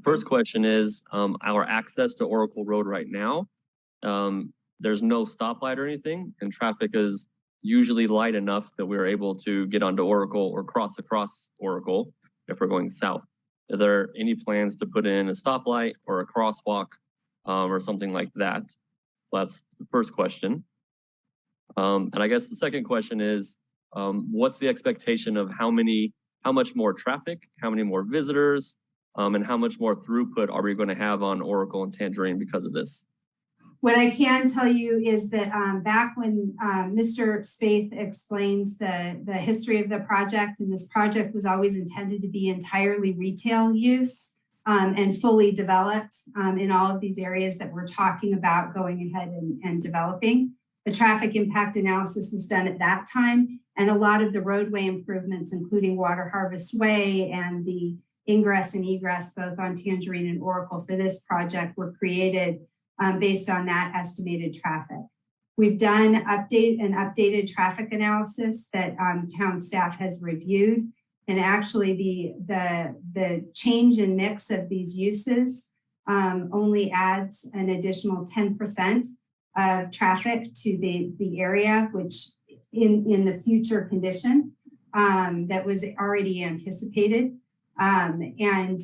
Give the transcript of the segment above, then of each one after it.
first question is our access to Oracle Road right now. There's no stoplight or anything, and traffic is usually light enough that we're able to get onto Oracle or cross across Oracle if we're going south. Are there any plans to put in a stoplight or a crosswalk or something like that? That's the first question. And I guess the second question is, what's the expectation of how much more traffic, how many more visitors, and how much more throughput are we going to have on Oracle and Tangerine because of this? What I can tell you is that back when Mr. Spaeth explained the history of the project, and this project was always intended to be entirely retail use and fully developed in all of these areas that we're talking about going ahead and developing. The traffic impact analysis was done at that time, and a lot of the roadway improvements, including Water Harvest Way and the ingress and egress both on Tangerine and Oracle for this project, were created based on that estimated traffic. We've done an updated traffic analysis that town staff has reviewed, and actually the change in mix of these uses only adds an additional 10% of traffic to the area, which in the future condition that was already anticipated. And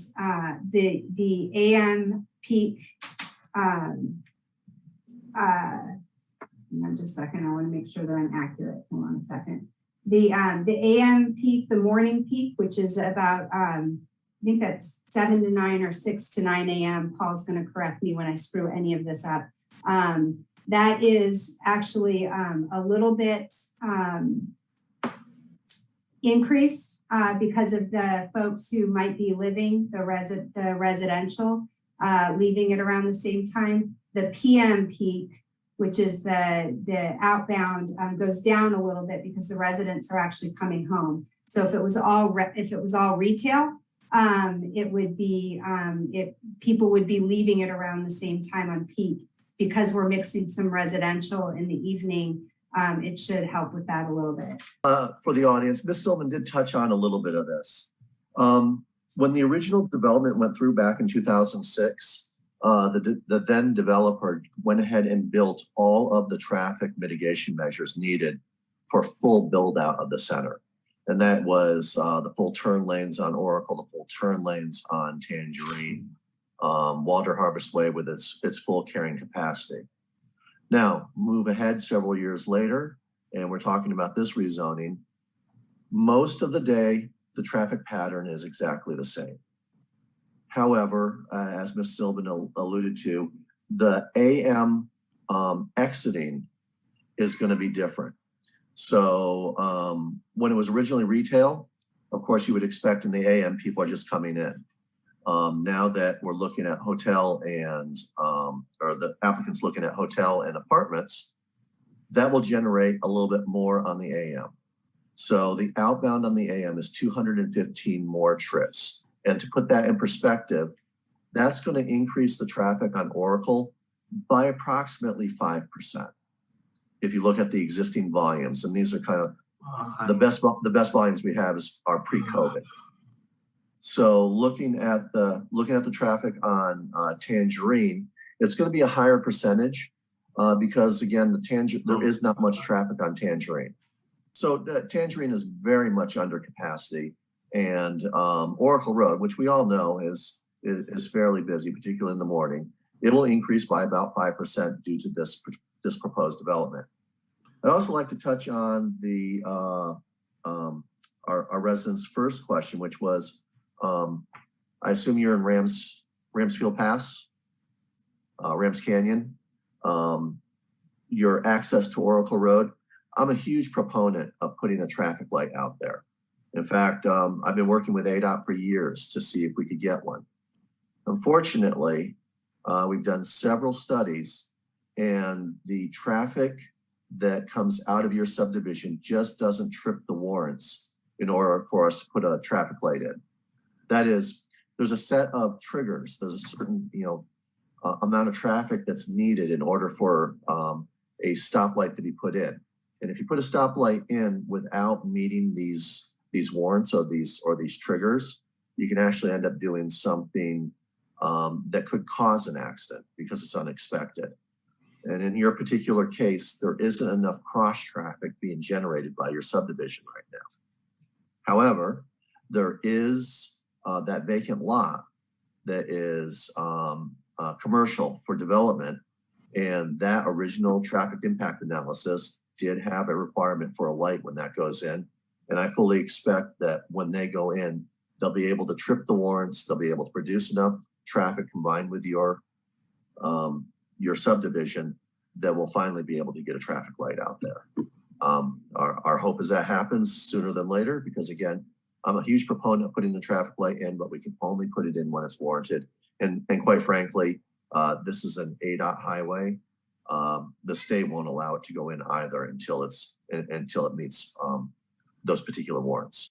the AM peak, just a second, I want to make sure that I'm accurate. Hold on a second. The AM peak, the morning peak, which is about, I think that's 7 to 9 or 6 to 9 a.m. Paul's going to correct me when I screw any of this up. That is actually a little bit increased because of the folks who might be living the residential, leaving it around the same time. The PM peak, which is the outbound, goes down a little bit because the residents are actually coming home. So if it was all retail, it would be people would be leaving it around the same time on peak. Because we're mixing some residential in the evening, it should help with that a little bit. For the audience, Ms. Silvan did touch on a little bit of this. When the original development went through back in 2006, the then developer went ahead and built all of the traffic mitigation measures needed for full build out of the center. And that was the full turn lanes on Oracle, the full turn lanes on Tangerine, Water Harvest Way with its full carrying capacity. Now, move ahead several years later, and we're talking about this rezoning. Most of the day, the traffic pattern is exactly the same. However, as Ms. Silvan alluded to, the AM exiting is going to be different. So when it was originally retail, of course, you would expect in the AM people are just coming in. Now that we're looking at hotel and, or the applicant's looking at hotel and apartments, that will generate a little bit more on the AM. So the outbound on the AM is 215 more trips. And to put that in perspective, that's going to increase the traffic on Oracle by approximately 5%. If you look at the existing volumes, and these are kind of the best volumes we have are pre-COVID. So looking at the traffic on Tangerine, it's going to be a higher percentage because again, there is not much traffic on Tangerine. So Tangerine is very much under capacity, and Oracle Road, which we all know is fairly busy, particularly in the morning, it will increase by about 5% due to this proposed development. I'd also like to touch on the our residents' first question, which was, I assume you're in Ramsfield Pass, Rams Canyon, your access to Oracle Road. I'm a huge proponent of putting a traffic light out there. In fact, I've been working with ADOT for years to see if we could get one. Unfortunately, we've done several studies, and the traffic that comes out of your subdivision just doesn't trip the warrants in order for us to put a traffic light in. That is, there's a set of triggers. There's a certain, amount of traffic that's needed in order for a stoplight to be put in. And if you put a stoplight in without meeting these warrants or these triggers, you can actually end up doing something that could cause an accident because it's unexpected. And in your particular case, there isn't enough cross traffic being generated by your subdivision right now. However, there is that vacant lot that is commercial for development. And that original traffic impact analysis did have a requirement for a light when that goes in. And I fully expect that when they go in, they'll be able to trip the warrants. They'll be able to produce enough traffic combined with your subdivision that we'll finally be able to get a traffic light out there. Our hope is that happens sooner than later, because again, I'm a huge proponent of putting the traffic light in, but we can only put it in when it's warranted. And quite frankly, this is an ADOT highway. The state won't allow it to go in either until it meets those particular warrants.